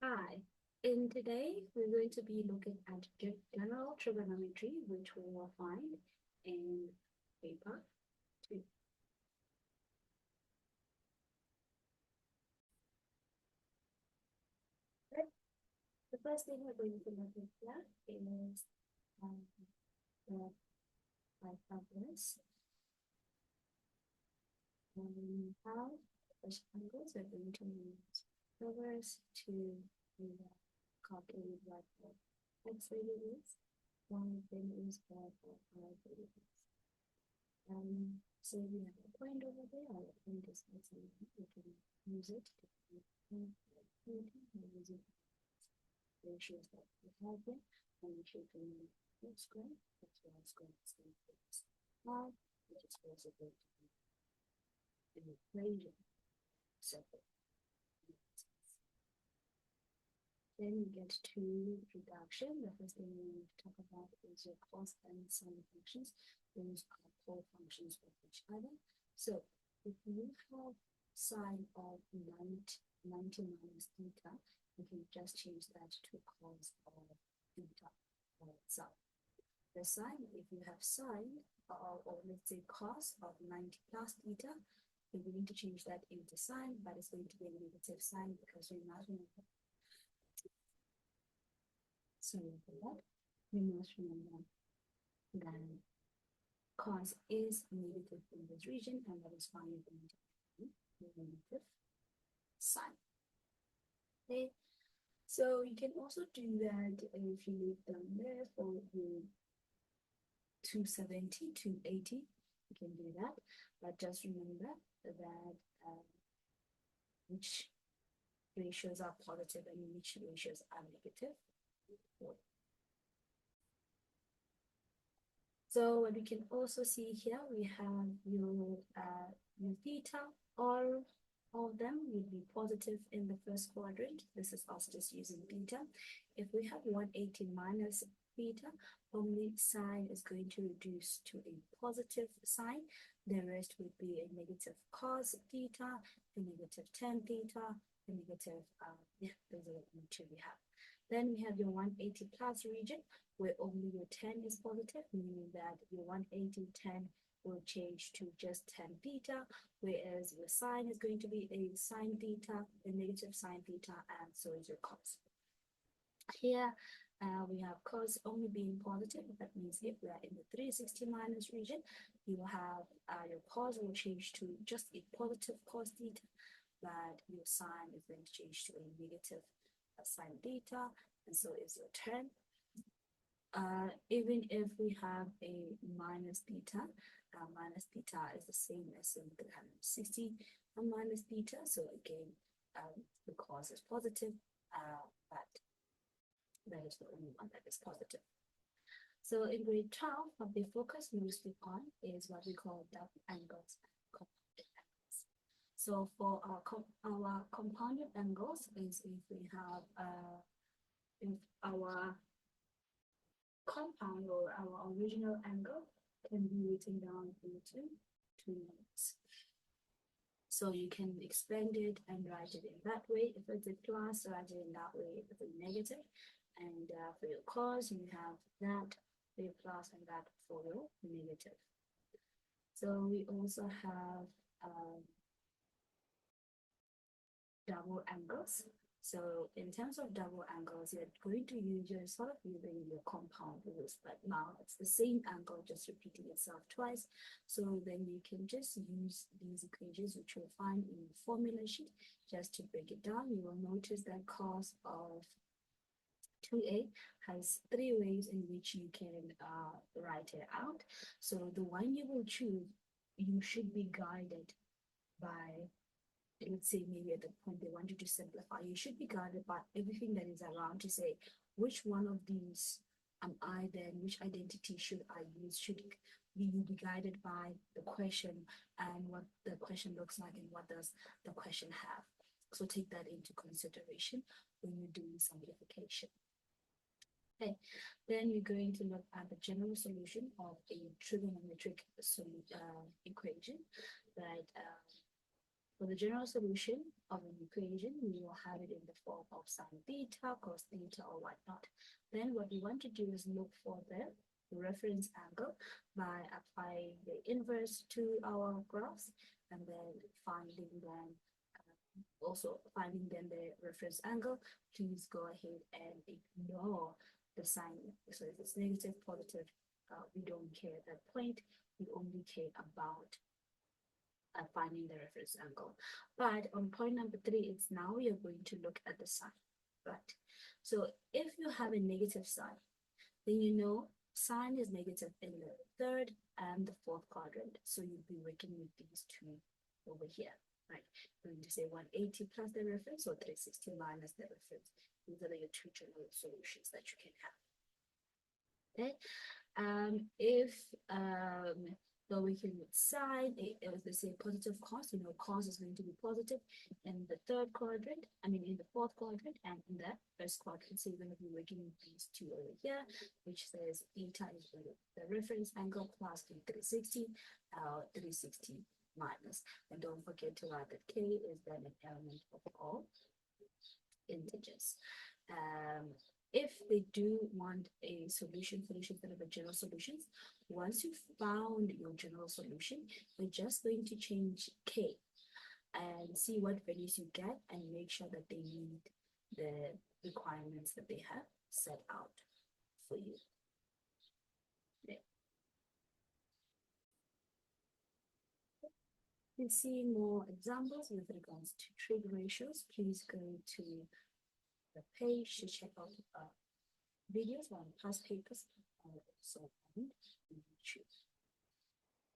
Hi, in today we're going to be looking at general trigonometry, which we will find in paper 2. Right. The first thing we're going to look at here is the five problems. How first angles are going to use numbers to calculate what the x value is. One of them is what the y value is. So we have a point over there, or a point is something we can use it to use it ratios that we have here, and we should remove x squared, that's y squared is the y, which is also going to be an equation. So then we get to reduction. The first thing we need to talk about is your cos and sine functions. Those are pole functions of each other. So if you have sine of 90 minus theta, you can just change that to cos of theta by itself. The sine, if you have sine, or let's say cos of 90 plus theta, you're going to change that into sine, but it's going to be a negative sign because we're not going to. So for that, we must remember that cos is negative in this region, and that is why you're going to be negative sign. Okay, so you can also do that if you look down there for your 270, 280, you can do that, but just remember that which ratios are positive and which ratios are negative. So what we can also see here, we have your theta, all of them will be positive in the first quadrant. This is us just using theta. If we have 180 minus theta, only sine is going to reduce to a positive sign. The rest would be a negative cos theta, a negative tan theta, a negative, those are the two we have. Then we have your 180 plus region, where only your 10 is positive, meaning that your 180 10 will change to just 10 theta, whereas your sine is going to be a sine theta, a negative sine theta, and so is your cos. Here, we have cos only being positive. That means if we are in the 360 minus region, you will have your cos will change to just a positive cos theta, but your sine is going to change to a negative sine theta, and so is your tan. Even if we have a minus theta is the same as in 360 minus theta. So again, the cos is positive, but that is the only one that is positive. So in grade 12, what we focus mostly on is what we call double angles and compounded angles. So for our compounded angles is if we have if our compound or our original angle can be written down into 2 units. So you can expand it and write it in that way. If it's a plus, write it in that way. If it's a negative, and for your cos, you have that for your plus and that for your negative. So we also have double angles. So in terms of double angles, you're going to use your sort of using your compound rules, but now it's the same angle just repeating itself twice. So then you can just use these equations, which you'll find in the formula sheet. Just to break it down, you will notice that cos of 2a has 3 ways in which you can write it out. So the one you will choose, you should be guided by, let's say maybe at the point they want you to simplify, you should be guided by everything that is around to say, which one of these am I then, which identity should I use? Should you be guided by the question and what the question looks like and what does the question have? So take that into consideration when you're doing simplification. Okay, then we're going to look at the general solution of a trigonometric equation, right? For the general solution of an equation, we will have it in the form of sine theta, cos theta, or whatnot. Then what we want to do is look for the reference angle by applying the inverse to our graphs and then finding then the reference angle. Please go ahead and ignore the sign. So if it's negative, positive, we don't care at that point. We only care about finding the reference angle. But on point number 3, it's now we are going to look at the sign, right? So if you have a negative sign, then you know sign is negative in the third and the fourth quadrant. So you'll be working with these two over here, right? You're going to say 180 plus the reference or 360 minus the reference. These are your two general solutions that you can have. Okay. So we can sine, if they say positive cos, you know, cos is going to be positive in the third quadrant, in the fourth quadrant, and in the first quadrant. So you're going to be working with these two over here, which says theta is the reference angle plus the 360 minus. And don't forget to write that k is then an element of all integers. If they do want a solution instead of a general solutions, once you've found your general solution, we're just going to change k and see what values you get and make sure that they meet the requirements that they have set out for you. Okay. You see more examples with regards to trig ratios. Please go to the page to check out videos on past papers, also on YouTube.